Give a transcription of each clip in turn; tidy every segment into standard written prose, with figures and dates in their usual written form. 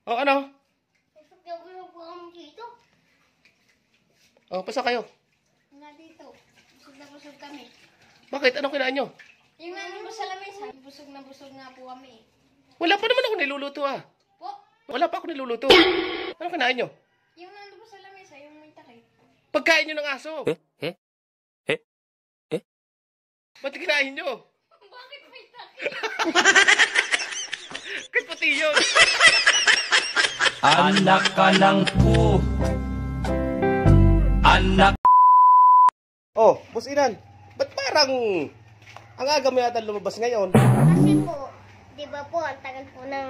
Oh, ano? Busog na busog po kami dito. Oh, pasa kayo. Nga dito. Busog na busog kami. Bakit? Anong kinain nyo? Yung ano mo sa lamesa, busog na busog nga po kami. Wala pa naman ako niluluto ah. Po, Wala pa ako niluluto. Anong kinain nyo? yung nando po sa lamesa, yung may takip. Pagkain nyo ng aso. Ba't kinain nyo? Bakit may takip? Kahit pati yun. Anak ka ng po. Anak. Oh, Boss Inan. Ba't parang ang aga mo yata lumabas ngayon? Kasi po, di ba po, ang tagal po ng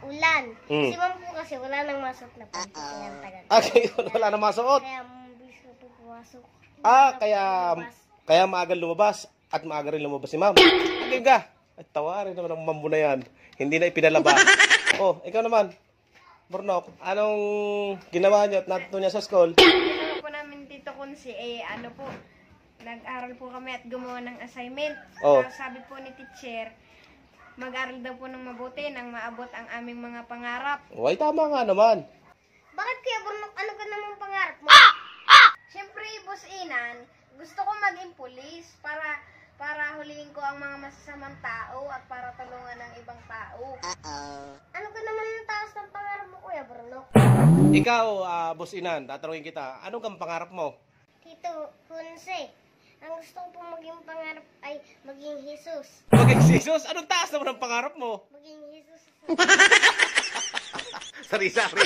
ulan. Si ma'am po kasi wala nang masok na po. Kaya ang tagal. Okay, wala na masuot. Kaya mabilis na po pumasok. Kaya maaga lumabas at maaga rin lumabas si ma'am. Hindi ka. At tawarin naman ang mambo na yan. Hindi na ipinalabas. Oh, ikaw naman. Burnok, anong ginawa niyo at natuto niya sa school? Ginawa po namin Tito Kunsi, ano po, nag-aral po kami at gumawa ng assignment. Oh. Tapos sabi po ni teacher, mag-aral daw po ng mabuti nang maabot ang aming mga pangarap. Ay, tama nga naman. Bakit kaya Burnok, ano ka namang pangarap mo? Siyempre, Boss Inan, gusto ko maging pulis para huliin ko ang mga masasamang tao at para tulungan ng ibang tao. Ano ka naman ang taas ng pangarap mo, Kuya Burnok? Ikaw, Boss Inan, tatanungin kita, anong kang pangarap mo? Tito Kunse, ang gusto ko pong maging pangarap ay maging Jesus. Maging Jesus? Anong taas naman ang pangarap mo? Maging Jesus. Sari-sari.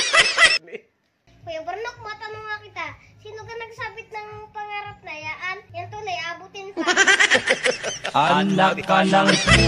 Kuya Burnok, matanong nga kita, sino ka nagsabit ng pangarap na yan? Yan tunay, abutin pa. Anak ka ng po.